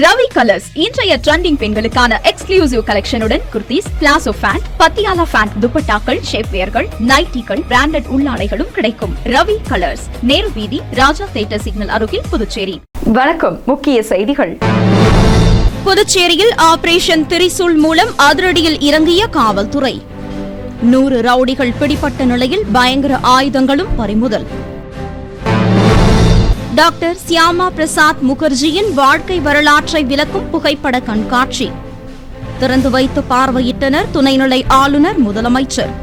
Ravi colours இன்றைய trending பெண்களுக்கான exclusive கலெக்ஷனுடன் kurtis, palazzo pant, Patiala pant, துப்பட்டாக்கள், ஷேப்வேர்கள், நைட்டிகள், பிராண்டட் உள்ளாடைகளும் கிடைக்கும். ரவி கலர்ஸ், நேரு வீதி, ராஜா தியேட்டர் சிக்னல் அருகில், புதுச்சேரி. வணக்கம். முக்கிய செய்திகள். புதுச்சேரியில் ஆபரேஷன் திரிசூல் மூலம் அதிரடியில் இறங்கிய காவல்துறை. 100 ரவுடிகள் பிடிபட்ட நிலையில் பயங்கர ஆயுதங்களும் பறிமுதல். டாக்டர் சியாமா பிரசாத் முகர்ஜியின் வாழ்க்கை வரலாற்றை விளக்கும் புகைப்பட கண்காட்சி திறந்து வைத்து பார்வையிட்டனர் துணைநிலை ஆளுநர், முதலமைச்சர்.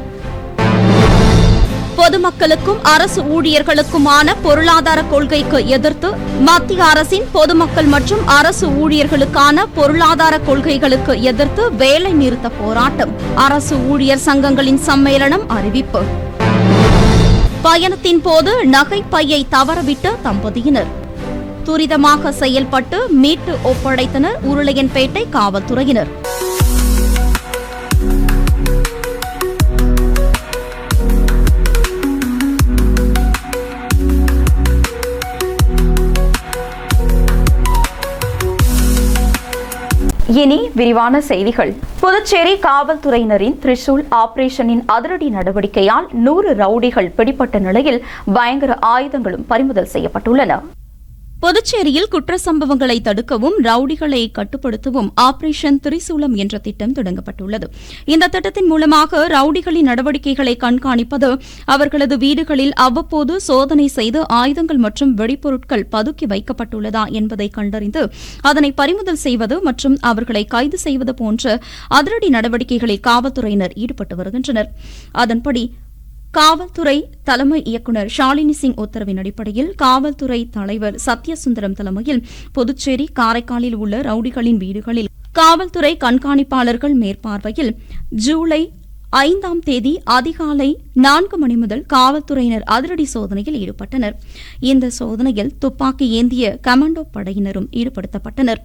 பொதுமக்களுக்கும் அரசு ஊழியர்களுக்குமான பொருளாதார கொள்கைக்கு எதிர்த்து மத்திய அரசின் பொதுமக்கள் மற்றும் அரசு ஊழியர்களுக்கான பொருளாதார கொள்கைகளுக்கு எதிர்த்து வேலை நிறுத்த போராட்டம். அரசு ஊழியர் சங்கங்களின் சம்மேளனம் அறிவிப்பு. பயணத்தின் போது நகை பையை தவறவிட்ட தம்பதியினர் துரிதமாக செயல்பட்டு மீட்டு ஒப்படைத்தனர் உருளையன்பேட்டை காவல்துறையினர். இனி விரிவான செய்திகள். புதுச்சேரி காவல்துறையினரின் திரிசூல் ஆபரேஷனின் அதிரடி நடவடிக்கையால் 100 ரவுடிகள் பிடிபட்ட நிலையில் பயங்கர ஆயுதங்களும் பறிமுதல் செய்யப்பட்டுள்ளன. புதுச்சேரியில் குற்ற சம்பவங்களை தடுக்கவும் ரவுடிகளை கட்டுப்படுத்தவும் ஆபரேஷன் திரிசூலம் என்ற திட்டம் தொடங்கப்பட்டுள்ளது. இந்த திட்டத்தின் மூலமாக ரவுடிகளின் நடவடிக்கைகளை கண்காணிப்பது, அவர்களது வீடுகளில் அவ்வப்போது சோதனை செய்து ஆயுதங்கள் மற்றும் வெடிப்பொருட்கள் பதுக்கி வைக்கப்பட்டுள்ளதா என்பதை கண்டறிந்து அதனை பறிமுதல் செய்வது மற்றும் அவர்களை கைது செய்வது போன்ற அதிரடி நடவடிக்கைகளில் காவல்துறையினர் ஈடுபட்டு வருகின்றனர். அதன்படி காவல்துறை தலைமை இயக்குநர் ஷாலினி சிங் உத்தரவின் அடிப்படையில் காவல்துறை தலைவர் சத்யசுந்தரம் தலைமையில் புதுச்சேரி, காரைக்காலில் உள்ள ரவுடிகளின் வீடுகளில் காவல்துறை கண்காணிப்பாளர்கள் மேற்பார்வையில் ஜூலை 5ஆம் தேதி அதிகாலை 4 மணி முதல் காவல்துறையினர் அதிரடி சோதனையில் ஈடுபட்டனர். இந்த சோதனையில் துப்பாக்கி ஏந்திய கமாண்டோ படையினரும் ஈடுபடுத்தப்பட்டனர்.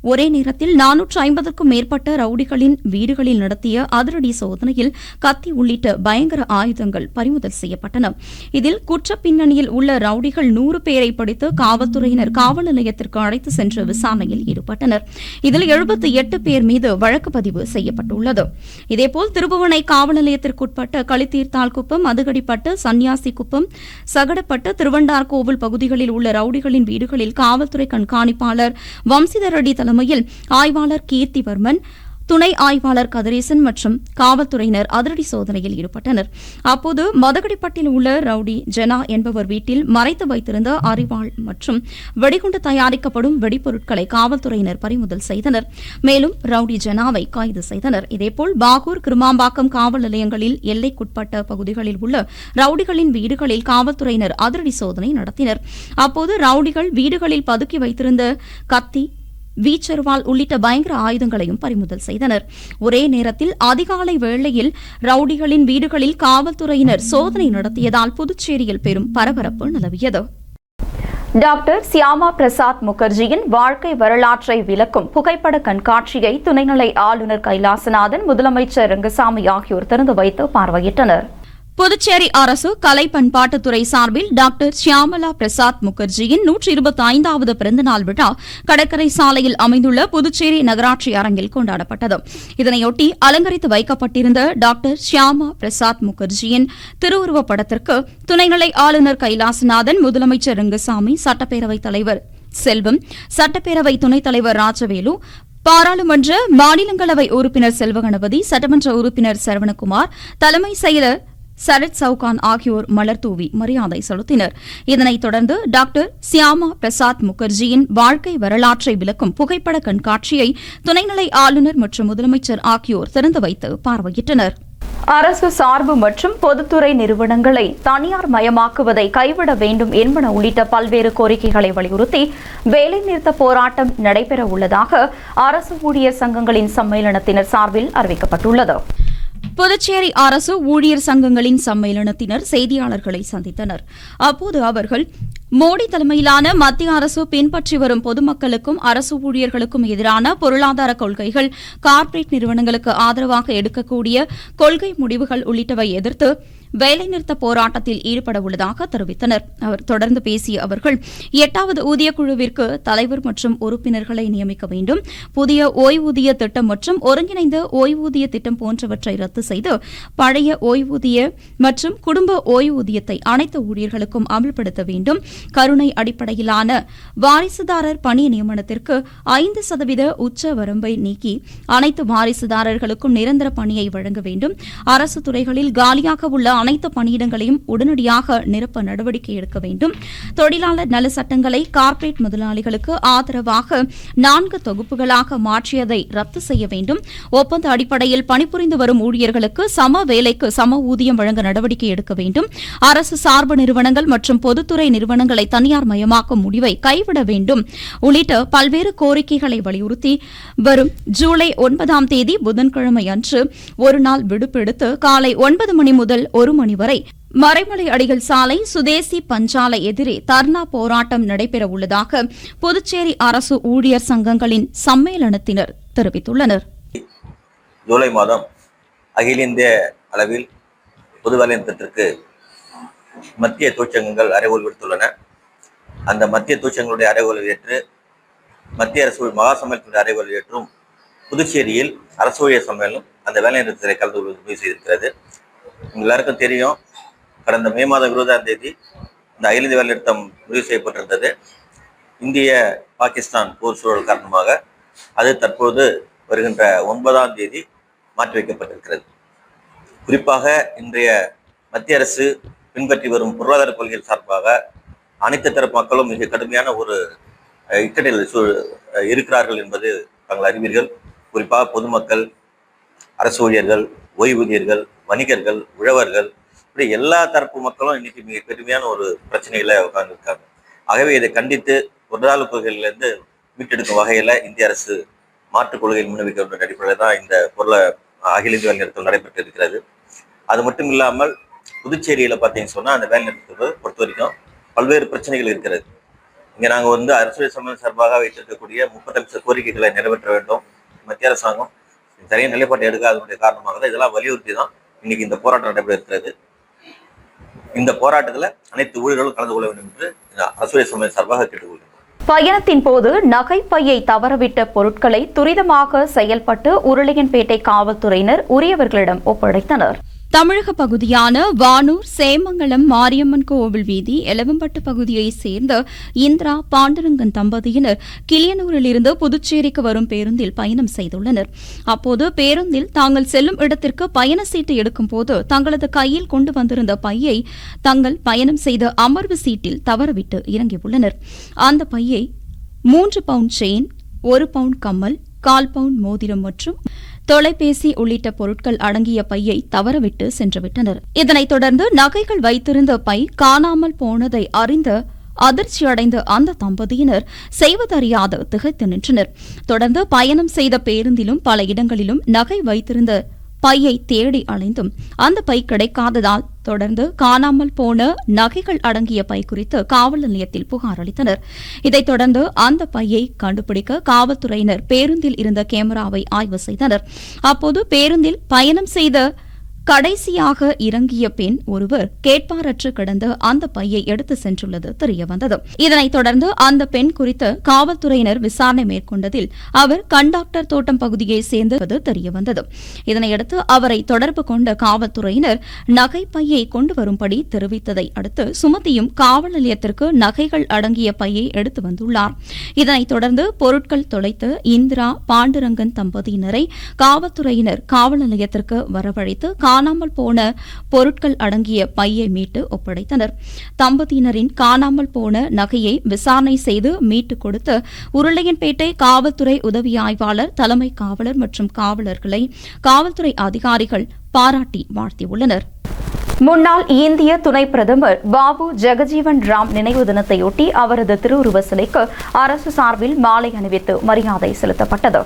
ஒரே நேரத்தில் 450க்கும் மேற்பட்ட ரவுடிகளின் வீடுகளில் நடத்திய அதிரடி சோதனையில் கத்தி உள்ளிட்ட பயங்கர ஆயுதங்கள் பறிமுதல் செய்யப்பட்டன. இதில் குற்ற பின்னணியில் உள்ள ரவுடிகள் 100 பேரை பிடித்து காவல்துறையினர் காவல் நிலையத்திற்கு அழைத்து சென்று விசாரணையில் ஈடுபட்டனர். இதில் 78 பேர் மீது வழக்கு பதிவு செய்யப்பட்டுள்ளது. இதேபோல் திருபுவனை காவல் நிலையத்திற்குட்பட்ட களித்தீர்த்தால், மதுகடிப்பட்டு, சன்னியாசி குப்பம், சகடப்பட்டு, திருவண்டார் கோவில் பகுதிகளில் உள்ள ரவுடிகளின் வீடுகளில் காவல்துறை கண்காணிப்பாளர் வம்சிதர் ரெட்டி தலைமையில் ஆய்வாளர் கீர்த்திவர்மன், துணை ஆய்வாளர் கதிரேசன் மற்றும் காவல்துறையினர் அதிரடி சோதனையில் ஈடுபட்டனர். அப்போது மதகடிப்பட்டில் உள்ள ரவுடி ஜெனா என்பவர் வீட்டில் மறைத்து வைத்திருந்த அரிவாள் மற்றும் வெடிகுண்டு தயாரிக்கப்படும் வெடிப்பொருட்களை காவல்துறையினர் பறிமுதல் செய்தனர். மேலும் ரவுடி ஜெனாவை கைது செய்தனர். இதேபோல் பாகூர், கிருமாம்பாக்கம் காவல் நிலையங்களில் எல்லைக்குட்பட்ட பகுதிகளில் உள்ள ரவுடிகளின் வீடுகளில் காவல்துறையினர் அதிரடி சோதனை நடத்தினர். அப்போது ரவுடிகள் வீடுகளில் பதுக்கி வைத்திருந்த கத்தி, வீச்சர்வால் உள்ளிட்ட பயங்கர ஆயுதங்களையும் பறிமுதல் செய்தனர். ஒரே நேரத்தில் அதிகாலை வேளையில் ரவுடிகளின் வீடுகளில் காவல்துறையினர் சோதனை நடத்தியதால் புதுச்சேரியில் பெரும் பரபரப்பு நிலவியது. டாக்டர் சியாமா பிரசாத் முகர்ஜியின் வாழ்க்கை வரலாற்றை விளக்கும் புகைப்பட கண்காட்சியை துணைநிலை ஆளுநர் கைலாசநாதன், முதலமைச்சர் ரங்கசாமி ஆகியோர் திறந்து வைத்து பார்வையிட்டனர். புதுச்சேரி அரசு கலை பண்பாட்டுத்துறை சார்பில் டாக்டர் சியாமலா பிரசாத் முகர்ஜியின் 125வது பிறந்தநாள் விழா கடற்கரை சாலையில் அமைந்துள்ள புதுச்சேரி நகராட்சி அரங்கில் கொண்டாடப்பட்டது. இதனையொட்டி அலங்கரித்து வைக்கப்பட்டிருந்த டாக்டர் சியாமா பிரசாத் முகர்ஜியின் திருவுருவப் படத்திற்கு துணைநிலை ஆளுநர் கைலாசநாதன், முதலமைச்சர் ரங்கசாமி, சட்டப்பேரவைத் தலைவர் செல்வம், சட்டப்பேரவை துணைத் தலைவர் ராஜவேலு, பாராளுமன்ற மாநிலங்களவை உறுப்பினர் செல்வகணபதி, சட்டமன்ற உறுப்பினர் சரவணகுமார், தலைமை செயலர் சரத் சவுகான் ஆகியோர் மலர்தூவி மரியாதை செலுத்தினர். இதனைத் தொடர்ந்து டாக்டர் சியாமா பிரசாத் முகர்ஜியின் வாழ்க்கை வரலாற்றை விளக்கும் புகைப்பட கண்காட்சியை துணைநிலை ஆளுநர் மற்றும் முதலமைச்சர் ஆகியோர் திறந்து வைத்து பார்வையிட்டனர். அரசு சார்பு மற்றும் பொதுத்துறை நிறுவனங்களை தனியார் மயமாக்குவதை கைவிட வேண்டும் என்பன உள்ளிட்ட பல்வேறு கோரிக்கைகளை வலியுறுத்தி வேலைநிறுத்த போராட்டம் நடைபெற உள்ளதாக அரசு ஊழியர் சங்கங்களின் சம்மேளனத்தினர் சார்பில் அறிவிக்கப்பட்டுள்ளது. புதுச்சேரி அரசு ஊழியர் சங்கங்களின் சம்மேளனத்தினர் செய்தியாளர்களை சந்தித்தனர். அப்போது அவர்கள் மோடி தலைமையிலான மத்திய அரசு பின்பற்றி வரும் பொதுமக்களுக்கும் அரசு ஊழியர்களுக்கும் எதிரான பொருளாதார கொள்கைகள், கார்ப்பரேட் நிறுவனங்களுக்கு ஆதரவாக எடுக்கக்கூடிய கொள்கை முடிவுகள் உள்ளிட்டவை எதிர்த்து வேலைநிறுத்த போராட்டத்தில் ஈடுபட உள்ளதாக தெரிவித்தனர். தொடர்ந்து பேசிய அவர்கள் 8வது ஊதியக்குழுவிற்கு தலைவர் மற்றும் உறுப்பினர்களை நியமிக்க வேண்டும், புதிய ஓய்வூதிய திட்டம் மற்றும் ஒருங்கிணைந்த ஓய்வூதிய திட்டம் போன்றவற்றை ரத்து செய்து பழைய ஓய்வூதிய மற்றும் குடும்ப ஓய்வூதியத்தை அனைத்து ஊழியர்களுக்கும் அமல்படுத்த வேண்டும், கருணை அடிப்படையிலான வாரிசுதாரர் பணி நியமனத்திற்கு 5% உச்ச வரம்பை நீக்கி அனைத்து வாரிசுதாரர்களுக்கும் நிரந்தர பணியை வழங்க வேண்டும், அரசு துறைகளில் காலியாக உள்ள அனைத்து பணியிடங்களையும் உடனடியாக நிரப்ப நடவடிக்கை எடுக்க வேண்டும், தொழிலாளர் நல சட்டங்களை கார்ப்பரேட் முதலாளிகளுக்கு ஆதரவாக 4 தொகுப்புகளாக மாற்றியதை ரத்து செய்ய வேண்டும், ஒப்பந்த அடிப்படையில் பணிபுரிந்து வரும் ஊழியர்களுக்கு சம வேலைக்கு சம ஊதியம் வழங்க நடவடிக்கை எடுக்க வேண்டும், அரசு சார்பு நிறுவனங்கள் மற்றும் பொதுத்துறை நிறுவனங்களை தனியார் மயமாக்கும் முடிவை கைவிட வேண்டும் உள்ளிட்ட பல்வேறு கோரிக்கைகளை வலியுறுத்தி வரும் ஜூலை 9ஆம் தேதி புதன்கிழமை அன்று ஒருநாள் விடுப்பு எடுத்து காலை 9 மணி முதல் 1 மணி வரை மறைமலை அடிகள் சாலை சுதேசி பஞ்சாலை எதிரே தர்ணா போராட்டம் நடைபெற உள்ளதாக புதுச்சேரி அரசு ஊழியர் சங்கங்களின் சம்மேளனத்தினர் தெரிவித்துள்ளனர். ஜூலை மாதம் அகில இந்திய அளவில் பொது வேலைநிறுத்தத்திற்கு மத்திய தொழிற்சங்கங்கள் அறைகோல் விடுத்துள்ளன. அந்த மத்திய தொழிற்சங்கங்களுடைய அறைகோலை ஏற்று மத்திய அரசு மகா சம்மேளனத்தினுடைய அறைகோலை ஏற்றும் புதுச்சேரியில் அரசு ஊழியர் சம்மேளனம் அந்த வேலைநிறுத்தத்தை கலந்து கொள்வது முடிவு செய்திருக்கிறது. எல்லாருக்கும் தெரியும், கடந்த மே மாதம் 20ஆம் தேதி இந்த அகில இந்திய வேலைநிறுத்தம் முடிவு செய்யப்பட்டிருந்தது. இந்திய பாகிஸ்தான் போர் சூழல் காரணமாக அது தற்போது வருகின்ற 9ஆம் தேதி மாற்றி வைக்கப்பட்டிருக்கிறது. குறிப்பாக இன்றைய மத்திய அரசு பின்பற்றி வரும் பொருளாதார கொள்கைகள் சார்பாக அனைத்து தரப்பு மக்களும் மிக கடுமையான ஒரு இக்கட்டில் இருக்கிறார்கள் என்பது தாங்கள் அறிவீர்கள். குறிப்பாக பொதுமக்கள், அரசு ஊழியர்கள், ஓய்வூதியர்கள், வணிகர்கள், உழவர்கள், இப்படி எல்லா தரப்பு மக்களும் இன்னைக்கு மிக கடுமையான ஒரு பிரச்சனைகளை உட்கார்ந்துருக்காங்க. ஆகவே இதை கண்டித்து பொருளாதார கொள்கைகளிலிருந்து மீட்டெடுக்கும் வகையில் இந்திய அரசு மாற்றுக் கொள்கையில் முன்வைக்க வேண்டும் அடிப்படையில் தான் இந்த அகில இந்திய வேலைநிறுத்தம் நடைபெற்று இருக்கிறது. அது மட்டும் இல்லாமல் புதுச்சேரியில் பார்த்தீங்கன்னு சொன்னால் அந்த வேலைநிறுத்தத்தை பொறுத்த வரைக்கும் பல்வேறு பிரச்சனைகள் இருக்கிறது. இங்கே நாங்கள் அரசு சம்மேளன சார்பாக வைத்திருக்கக்கூடிய 35 கோரிக்கைகளை நிறைவேற்ற வேண்டும். மத்திய அரசாங்கம் சரியான நிலைப்பாட்டை எடுக்காதனுடைய காரணமாக தான் இதெல்லாம் வலியுறுத்தி தான் இன்னைக்கு இந்த போராட்டம் நடைபெற இருக்கிறது. இந்த போராட்டத்தில் அனைத்து ஊழியர்களும் கலந்து கொள்ள வேண்டும் என்று அரசு சம்மேளன சார்பாக கேட்டுக்கொள்கிறேன். பயணத்தின் போது நகைப்பையை தவறவிட்ட பொருட்களை துரிதமாக செயல்பட்டு உருளையன்பேட்டை காவல்துறையினர் உரியவர்களிடம் ஒப்படைத்தனர். தமிழக பகுதியான வானூர் சேமங்கலம் மாரியம்மன் கோவில் வீதி எலவம்பட்டு பகுதியைச் சேர்ந்த இந்திரா பாண்டுரங்கன் தம்பதியினர் கிளியனூரிலிருந்து புதுச்சேரிக்கு வரும் பேருந்தில் பயணம் செய்துள்ளனர். அப்போது பேருந்தில் தாங்கள் செல்லும் இடத்திற்கு பயண சீட்டு எடுக்கும்போது தங்களது கையில் கொண்டு வந்திருந்த பையை தங்கள் பயணம் செய்த அமர்வு சீட்டில் தவறவிட்டு இறங்கியுள்ளனர். அந்த பையை 3 பவுண்ட் செயின், 1 பவுண்ட் கம்மல், 1/4 பவுண்ட் மோதிரம் மற்றும் தொலைபேசி உள்ளிட்ட பொருட்கள் அடங்கிய பையை தவறவிட்டு சென்றுவிட்டனர். இதனைத் தொடர்ந்து நகைகள் வைத்திருந்த பை காணாமல் போனதை அறிந்த அதிர்ச்சியடைந்த அந்த தம்பதியினர் செய்வதறியாது திகைத்து நின்றனர். தொடர்ந்து பயணம் செய்த பேருந்திலும் பல இடங்களிலும் நகை வைத்திருந்த பையை தேடி அலைந்தும் அந்த பை கிடைக்காததால் தொடர்ந்து காணாமல் போன நகைகள் அடங்கிய பை குறித்து காவல் நிலையத்தில் புகார் அளித்தனர். இதைத் தொடர்ந்து அந்த பையை கண்டுபிடிக்க காவல்துறையினர் பேருந்தில் இருந்த கேமராவை ஆய்வு செய்தனர். அப்போது பேருந்தில் பயணம் செய்த கடைசியாக இறங்கிய பெண் ஒருவர் கேட்பாரற்று கிடந்த அந்த பையை எடுத்து சென்றுள்ளது தெரியவந்தது. இதனைத் தொடர்ந்து அந்த பெண் குறித்து காவல்துறையினர் விசாரணை மேற்கொண்டதில் அவர் கண்டாக்டர் தோட்டம் பகுதியைச் சேர்ந்தது தெரியவந்தது. இதனையடுத்து அவரை தொடர்பு கொண்ட காவல்துறையினர் நகை பையை கொண்டு வரும்படி தெரிவித்ததை அடுத்து சுமதியும் காவல் நிலையத்திற்கு நகைகள் அடங்கிய பையை எடுத்து வந்துள்ளார். இதனைத் தொடர்ந்து பொருட்கள் தொலைத்து இந்திரா பாண்டுரங்கன் தம்பதியினரை காவல்துறையினர் காவல் நிலையத்திற்கு வரவழைத்து காணாமல் போன பொருட்கள் அடங்கிய பையை மீட்டு ஒப்படைத்தனர். தம்பதியினரின் காணாமல் போன நகையை விசாரணை செய்து மீட்டுக் கொடுத்து உருளையன்பேட்டை காவல்துறை உதவி ஆய்வாளர், தலைமை காவலர் மற்றும் காவலர்களை காவல்துறை அதிகாரிகள் பாராட்டி வாழ்த்தியுள்ளனர். முன்னாள் இந்திய துணை பிரதமர் பாபு ஜெகஜீவன் ராம் நினைவு தினத்தையொட்டி அவரது திருவுருவ சிலைக்கு அரசு சார்பில் மாலை அணிவித்து மரியாதை செலுத்தப்பட்டது.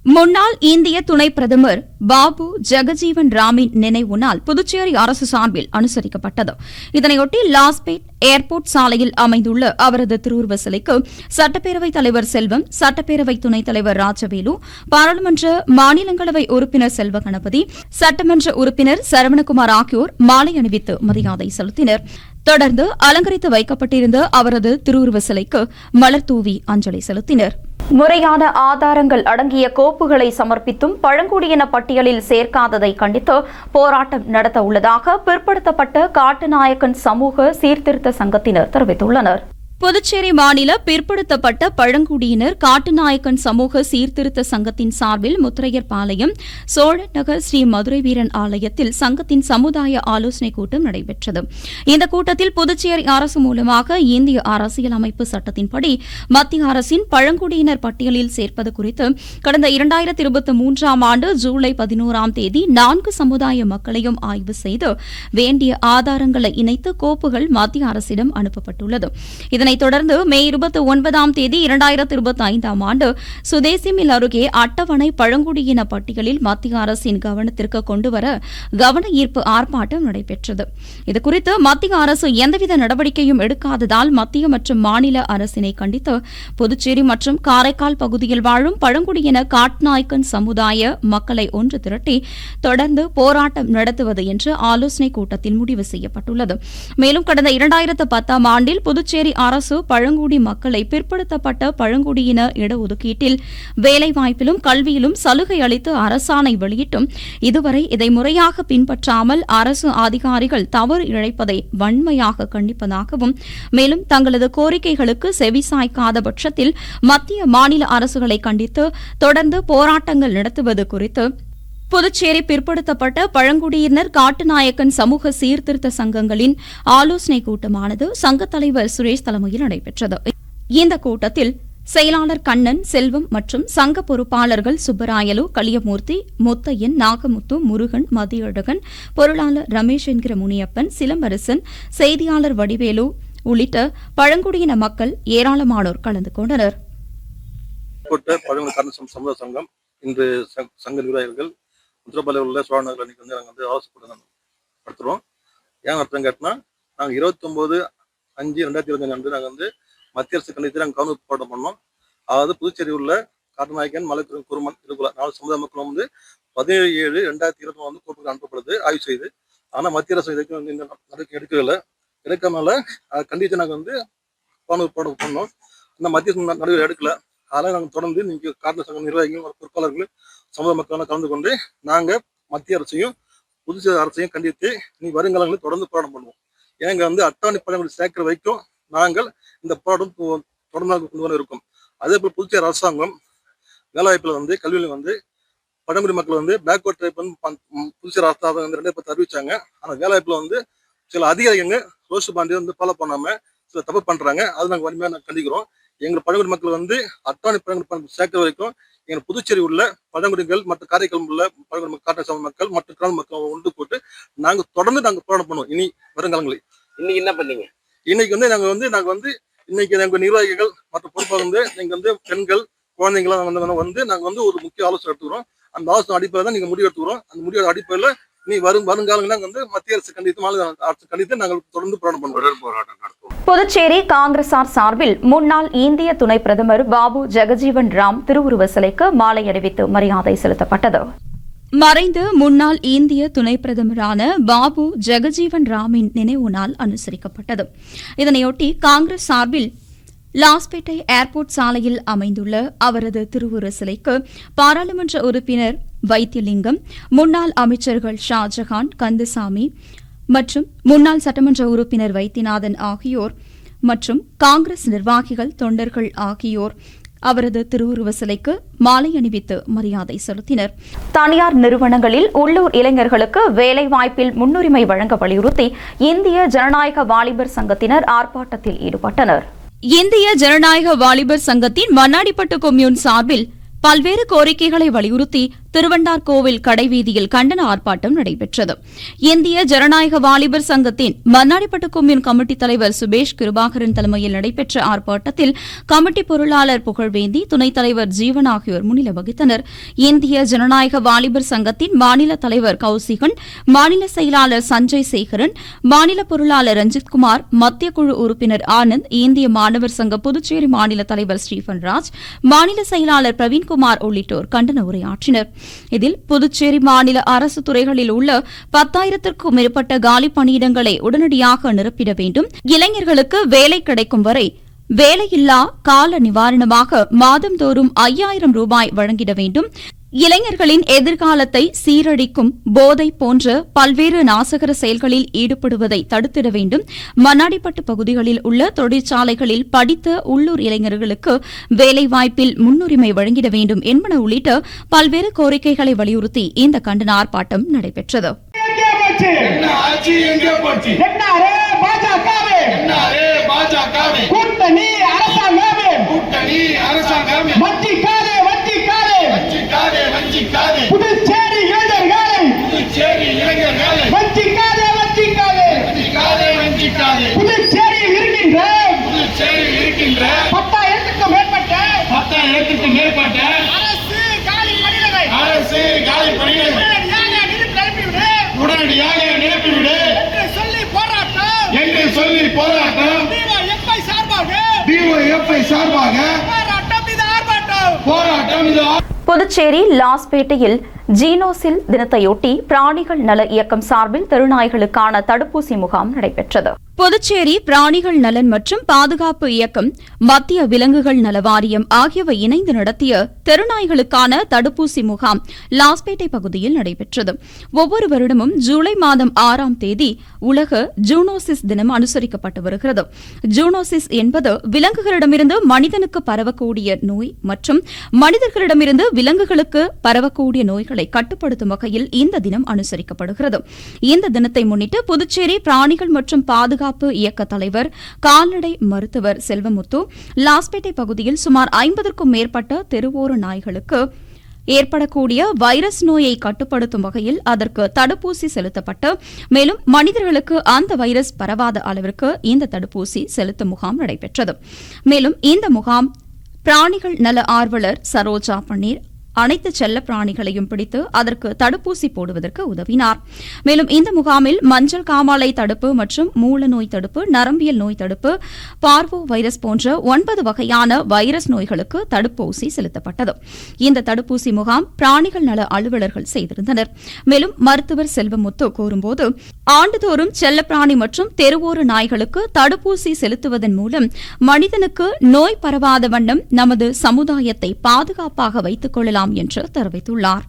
முன்னாள் இந்திய துணை பிரதமர் பாபு ஜெகஜீவன் ராமின் நினைவு நாள் புதுச்சேரி அரசு சார்பில் அனுசரிக்கப்பட்டது. இதனையொட்டி லாஸ்பேட் ஏர்போர்ட் சாலையில் அமைந்துள்ள அவரது திருவுருவ சிலைக்கு சட்டப்பேரவைத் தலைவர் செல்வம், சட்டப்பேரவை துணைத் தலைவர் ராஜவேலு, பாராளுமன்ற மாநிலங்களவை உறுப்பினர் செல்வ கணபதி, சட்டமன்ற உறுப்பினர் சரவணகுமார் ஆகியோர் மாலை அணிவித்து மரியாதை செலுத்தினர். தொடர்ந்து அலங்கரித்து வைக்கப்பட்டிருந்த அவரது திருவுருவ சிலைக்கு மலர் தூவி அஞ்சலி செலுத்தினர். முறையான ஆதாரங்கள் அடங்கிய கோப்புகளை சமர்ப்பித்தும் பழங்குடியின பட்டியலில் சேர்க்காததை கண்டித்து போராட்டம் நடத்த உள்ளதாக பிற்படுத்தப்பட்ட காட்டுநாயக்கன் சமூக சீர்திருத்த சங்கத்தினர் தெரிவித்துள்ளனர். புதுச்சேரி மாநில பிற்படுத்தப்பட்ட பழங்குடியினர் காட்டுநாயக்கன் சமூக சீர்திருத்த சங்கத்தின் சார்பில் முத்திரையர்பாளையம் சோழன் நகர் ஸ்ரீ மதுரை வீரன் ஆலயத்தில் சங்கத்தின் சமுதாய ஆலோசனைக் கூட்டம் நடைபெற்றது. இந்த கூட்டத்தில் புதுச்சேரி அரசு மூலமாக இந்திய அரசியலமைப்பு சட்டத்தின்படி மத்திய அரசின் பழங்குடியினர் பட்டியலில் சேர்ப்பது குறித்து கடந்த 2023ஆம் ஆண்டு ஜூலை 11ஆம் தேதி 4 சமுதாய மக்களையும் ஆய்வு செய்து வேண்டிய ஆதாரங்களை இணைத்து கோப்புகள் மத்திய அரசிடம் அனுப்பப்பட்டுள்ளது. இதனைத் தொடர்ந்து மே 29ஆம் தேதி 2025ஆம் ஆண்டு சுதேசி மில் அருகே அட்டவணை பழங்குடியின பட்டியலில் மத்திய அரசின் கவனத்திற்கு கொண்டுவர கவன ஈர்ப்பு ஆர்ப்பாட்டம் நடைபெற்றது. இதுகுறித்து மத்திய அரசு எந்தவித நடவடிக்கையும் எடுக்காததால் மத்திய மற்றும் மாநில அரசினை கண்டித்து புதுச்சேரி மற்றும் காரைக்கால் பகுதியில் வாழும் பழங்குடியின காட்நாயக்கன் சமுதாய மக்களை ஒன்று திரட்டி தொடர்ந்து போராட்டம் நடத்துவது என்று ஆலோசனைக் கூட்டத்தில் முடிவு செய்யப்பட்டுள்ளது. மேலும் கடந்த 2010ஆம் ஆண்டில் புதுச்சேரி அரசு பழங்குடி மக்களை பிற்படுத்தப்பட்ட பழங்குடியின இடஒதுக்கீட்டில் வேலைவாய்ப்பிலும் கல்வியிலும் சலுகை அளித்து அரசாணை வெளியிட்டும் இதுவரை இதை முறையாக பின்பற்றாமல் அரசு அதிகாரிகள் தவறு இழைப்பதை வன்மையாக கண்டிப்பதாகவும் மேலும் தங்களது கோரிக்கைகளுக்கு செவிசாய்க்காத பட்சத்தில் மத்திய மாநில அரசுகளை கண்டித்து தொடர்ந்து போராட்டங்கள் நடத்துவது குறித்து புதுச்சேரி பிற்படுத்தப்பட்ட பழங்குடியினர் காட்டுநாயக்கன் சமூக சீர்திருத்த சங்கங்களின் ஆலோசனைக் கூட்டமானது சங்கத் தலைவர் சுரேஷ் தலைமையில் நடைபெற்றது. இந்த கூட்டத்தில் செயலாளர் கண்ணன், செல்வம் மற்றும் சங்க பொறுப்பாளர்கள் சுப்பராயலு, களியமூர்த்தி, முத்தையன், நாகமுத்து, முருகன், மதியழகன், பொருளாளர் ரமேஷ் என்கிற முனியப்பன், சிலம்பரசன், செய்தியாளர் வடிவேலு உள்ளிட்ட பழங்குடியின மக்கள் ஏராளமானோர் கலந்து கொண்டனர். இன்று சங்க நிர்வாகிகள் உத்தரப்பாளையம் உள்ள சோழ நகர் அன்னைக்கு வந்து நாங்கள் ஆலோசனை கூட்டம் நடத்துகிறோம். ஏன் அர்த்தம் கேட்டோம்னா, நாங்கள் 29/5/2025 அன்று நாங்கள் மத்திய அரசு கண்டித்து நாங்கள் கவன போராட்டம் பண்ணோம். அதாவது புதுச்சேரி உள்ள காட்டுநாயக்கன், மலைக்குறன், குருமன், இதுக்குள்ள 4 சமுதாய மக்களும் 17/7/2023 கோப்புகள் அனுப்பப்படுது ஆய்வு செய்து. ஆனால் மத்திய அரசு இதுக்கு இந்த நடவடிக்கை எடுக்காமல அதை கண்டித்து நாங்கள் கவன போராட்டம் பண்ணோம். அந்த மத்திய அரசு நடவடிக்கை எடுக்கல. அதெல்லாம் நாங்கள் தொடர்ந்து நீங்கள் காட்டு சங்க நிர்வாகிகள், பொறுப்பாளர்கள், சமுதாய மக்களால் கலந்து கொண்டு நாங்கள் மத்திய அரசையும் புதுச்சேரி அரசையும் கண்டித்து வருங்காலங்களில் தொடர்ந்து போராட்டம் பண்ணுவோம். ஏங்க அட்டவணை பழங்குடி சேர்க்கிற வரைக்கும் நாங்கள் இந்த போராட்டம் தொடர்ந்து கொண்டு வர இருக்கும். அதே போல் புதுச்சேரி அரசாங்கம் வேலைவாய்ப்பில் கல்வியில் பழங்குடி மக்கள் பேக்வர்ட் ட்ரைப் புதுச்சேரி அரசாங்கம் 2010 அறிவிச்சாங்க. ஆனால் வேலைவாய்ப்பில் சில அதிகாரிகள் ரோஸ் பாண்டி ஃபாலோ பண்ணாமல் சில தப்பு பண்ணுறாங்க. அது நாங்கள் வலிமையாக கண்டிக்கிறோம். எங்கள் பழங்குடி மக்கள் அட்டவணை பழங்குடி சேர்க்கிற வரைக்கும் எங்கள் புதுச்சேரி உள்ள பழங்குடிகள் மற்ற காரைக்கால் உள்ள பழங்குடி காட்டு மக்கள் மற்ற கிராம மக்கள் ஒன்று போட்டு நாங்கள் தொடர்ந்து போராட்டம் பண்ணுவோம். இனி வருங்காலங்களில் இன்னைக்கு என்ன பண்ணீங்க? இன்னைக்கு நாங்கள் இன்னைக்கு எங்கள் நிர்வாகிகள் மற்ற பொறுப்பாக நீங்கள் பெண்கள், குழந்தைங்களாம் நாங்கள் ஒரு முக்கிய ஆலோசனை எடுத்துக்கிறோம். அந்த ஆலோசனை அடிப்படையில் தான் நீங்கள் முடிவு எடுத்துக்கிறோம். அந்த முடிவு அடிப்படையில் வருங்காலங்களில் மத்திய அரசு கண்டித்து, மாநில அரசு கண்டித்து நாங்கள் தொடர்ந்து போராட்டம் நடத்துவோம். புதுச்சேரி காங்கிரசார் சார்பில் முன்னாள் இந்திய துணை பிரதமர் பாபு ஜெகஜீவன் ராம் திருவுருவ சிலைக்கு மாலை அணிவித்து மரியாதை செலுத்தப்பட்டது. மறைந்த முன்னாள் இந்திய துணை பிரதமரான பாபு ஜெகஜீவன் ராமின் நினைவு நாள் அனுசரிக்கப்பட்டது. இதனையொட்டி காங்கிரஸ் சார்பில் லாஸ்பேட்டை ஏர்போர்ட் சாலையில் அமைந்துள்ள அவரது திருவுருவ சிலைக்கு பாராளுமன்ற உறுப்பினர் வைத்தியலிங்கம், முன்னாள் அமைச்சர்கள் ஷாஜகான், கந்தசாமி மற்றும் முன்னாள் சட்டமன்ற உறுப்பினர் வைத்தியநாதன் ஆகியோர் மற்றும் காங்கிரஸ் நிர்வாகிகள், தொண்டர்கள் ஆகியோர் அவரது திருவுருவ சிலைக்கு மாலை அணிவித்து மரியாதை செலுத்தினர். தனியார் நிறுவனங்களில் உள்ளூர் இளைஞர்களுக்கு வேலைவாய்ப்பில் முன்னுரிமை வழங்க வலியுறுத்தி இந்திய ஜனநாயக வாலிபர் சங்கத்தினர் ஆர்ப்பாட்டத்தில் ஈடுபட்டனர். இந்திய ஜனநாயக வாலிபர் சங்கத்தின் மண்ணாடிப்பட்டு கொம்யூன் சார்பில் பல்வேறு கோரிக்கைகளை வலியுறுத்தி திருவண்டார்கோவில் கடைவீதியில் கண்டன ஆர்ப்பாட்டம் நடைபெற்றது. இந்திய ஜனநாயக வாலிபர் சங்கத்தின் மண்ணாடிப்பட்டு கொம்யூன் கமிட்டி தலைவர் சுபேஷ் கிருபாகரன் தலைமையில் நடைபெற்ற ஆர்ப்பாட்டத்தில் கமிட்டி பொருளாளர் புகழ்வேந்தி, துணைத் தலைவர் ஜீவன் ஆகியோர் முன்னிலை வகித்தனர். இந்திய ஜனநாயக வாலிபர் சங்கத்தின் மாநில தலைவர் கௌசிகன், மாநில செயலாளர் சஞ்சய் சேகரன், மாநில பொருளாளர் ரஞ்சித்குமார், மத்திய குழு உறுப்பினர் ஆனந்த், இந்திய மாணவர் சங்க புதுச்சேரி மாநில தலைவர் ஸ்டீபன் ராஜ், மாநில செயலாளர் பிரவீன்குமார் உள்ளிட்டோர் கண்டன உரையாற்றினர். இதில் புதுச்சேரி மாநில அரசு துறைகளில் உள்ள 10,000க்கும் மேற்பட்ட காலி பணியிடங்களை உடனடியாக நிரப்பிட வேண்டும், இளைஞர்களுக்கு வேலை கிடைக்கும் வரை வேலையில்லா கால நிவாரணமாக மாதந்தோறும் 5,000 ரூபாய் வழங்கிட வேண்டும், இளைஞர்களின் எதிர்காலத்தை சீரழிக்கும் போதை போன்ற பல்வேறு நாசகர செயல்களில் ஈடுபடுவதை தடுத்திட வேண்டும், மண்ணாடிப்பட்டு பகுதிகளில் உள்ள தொழிற்சாலைகளில் படித்த உள்ளூர் இளைஞர்களுக்கு வேலைவாய்ப்பில் முன்னுரிமை வழங்கிட வேண்டும் என்பன உள்ளிட்ட பல்வேறு கோரிக்கைகளை வலியுறுத்தி இந்த கண்டன ஆர்ப்பாட்டம் நடைபெற்றது. புதுச்சேரி இளைஞர்களை வஞ்சிக்காதே, புதுச்சேரியில் இருக்கின்ற 10,000க்கும் மேற்பட்ட அரசு காலி பணியிடங்களை உடனடியாக நிரப்பிவிடு என்று சொல்லி போராட்டம் DYFI சார்பாக போராட்டம் இது. புதுச்சேரி லாஸ்பேட்டையில் ஜீனோசில் தினத்தையொட்டி பிராணிகள் நல இயக்கம் சார்பில் தெருநாய்களுக்கான தடுப்பூசி முகாம் நடைபெற்றது. புதுச்சேரி பிராணிகள் நலன் மற்றும் பாதுகாப்பு இயக்கம், மத்திய விலங்குகள் நல வாரியம் ஆகியவை இணைந்து நடத்திய தெருநாய்களுக்கான தடுப்பூசி முகாம் லாஸ்பேட்டை பகுதியில் நடைபெற்றது. ஒவ்வொரு வருடமும் ஜூலை மாதம் 6ஆம் தேதி உலக ஜூனோசிஸ் தினம் அனுசரிக்கப்பட்டு வருகிறது. ஜூனோசிஸ் என்பது விலங்குகளிடமிருந்து மனிதனுக்கு பரவக்கூடிய நோய் மற்றும் மனிதர்களிடமிருந்து விலங்குகளுக்கு பரவக்கூடிய நோய்களை கட்டுப்படுத்தும் வகையில் இந்த தினம் அனுசரிக்கப்படுகிறது. இந்த தினத்தை முன்னிட்டு புதுச்சேரி பிராணிகள் மற்றும் பாதுகாப்பு இயக்க தலைவர், கால்நடை மருத்துவர் செல்வமுத்து லாஸ்பேட்டை பகுதியில் சுமார் 50க்கும் மேற்பட்ட தெருவோர நாய்களுக்கு ஏற்படக்கூடிய வைரஸ் நோயை கட்டுப்படுத்தும் வகையில் அதற்கு தடுப்பூசி செலுத்தப்பட்டு, மேலும் மனிதர்களுக்கு அந்த வைரஸ் பரவாத அளவிற்கு இந்த தடுப்பூசி செலுத்தும் முகாம் நடைபெற்றது. மேலும் இந்த முகாம் பிராணிகள் நல ஆர்வலர் சரோஜா பன்னீர் அனைத்து செல்ல பிராணிகளையும் பிடித்து அதற்கு தடுப்பூசி போடுவதற்கு உதவினார். மேலும் இந்த முகாமில் மஞ்சள் காமாலை தடுப்பு மற்றும் மூல நோய் தடுப்பு, நரம்பியல் நோய் தடுப்பு, பார்வோ வைரஸ் போன்ற 9 வகையான வைரஸ் நோய்களுக்கு தடுப்பூசி செலுத்தப்பட்டது. இந்த தடுப்பூசி முகாம் பிராணிகள் நல அலுவலர்கள் செய்திருந்தனர். மேலும் மருத்துவர் செல்வமுத்து கூறும்போது, ஆண்டுதோறும் செல்லப்பிராணி மற்றும் தெருவோர நாய்களுக்கு தடுப்பூசி செலுத்துவதன் மூலம் மனிதனுக்கு நோய் பரவாத வண்ணம் நமது சமுதாயத்தை பாதுகாப்பாக வைத்துக் கொள்ளலாம் என்று தெரிவித்துள்ளார்.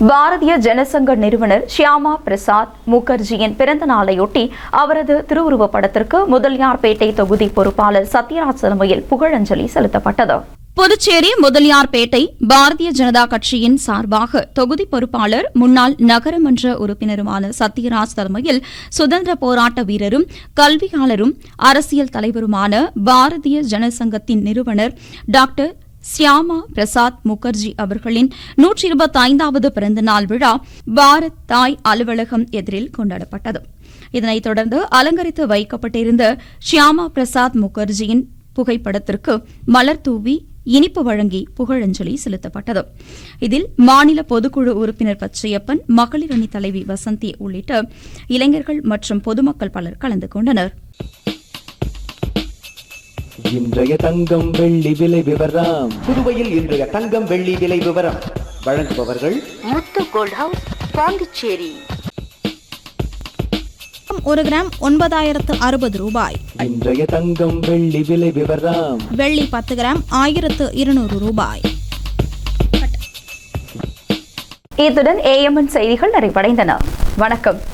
பாரதிய ஜனசங்க நிறுவனர் ஷியாமா பிரசாத் முகர்ஜியின் பிறந்த நாளையொட்டி அவரது திருவுருவப் படத்திற்கு முதலியார்பேட்டை தொகுதி பொறுப்பாளர் சத்யராஜ் தலைமையில் புகழஞ்சலி செலுத்தப்பட்டது. புதுச்சேரி முதலியார்பேட்டை பாரதிய ஜனதா கட்சியின் சார்பாக தொகுதி பொறுப்பாளர், முன்னாள் நகரமன்ற உறுப்பினருமான சத்யராஜ் தலைமையில் சுதந்திர போராட்ட வீரரும் கல்வியாளரும் அரசியல் தலைவருமான பாரதிய ஜனசங்கத்தின் நிறுவனர் டாக்டர் ஷியாமா பிரசாத் முகர்ஜி அவர்களின் 125வது பிறந்தநாள் விழா பாரத் தாய் அலுவலகம் எதிரில் கொண்டாடப்பட்டது. இதனைத் தொடர்ந்து அலங்கரித்து வைக்கப்பட்டிருந்த ஷியாமா பிரசாத் முகர்ஜியின் புகைப்படத்திற்கு மலர் தூவி இனிப்பு வழங்கி புகழஞ்சலி செலுத்தப்பட்டது. இதில் மாநில பொதுக்குழு உறுப்பினர் பச்சையப்பன், மகளிர் அணி தலைவி வசந்தி உள்ளிட்ட இளைஞர்கள் மற்றும் பொதுமக்கள் பலர் கலந்து கொண்டனர். இன்றைய தங்கம் வெள்ளி விலை விவரம். புதுவையில் இன்றைய தங்கம் வெள்ளி விலை விவரம் வழங்குபவர்கள் முத்து கோல்ட் ஹவுஸ், பாண்டிச்சேரி. 1 கிராம் 9,060 ரூபாய். இன்றைய தங்கம் வெள்ளி விலை விவரம். வெள்ளி 10 கிராம் 1,200 ரூபாய். இத்துடன் AMN செய்திகள் நிறைவடைந்தன. வணக்கம்.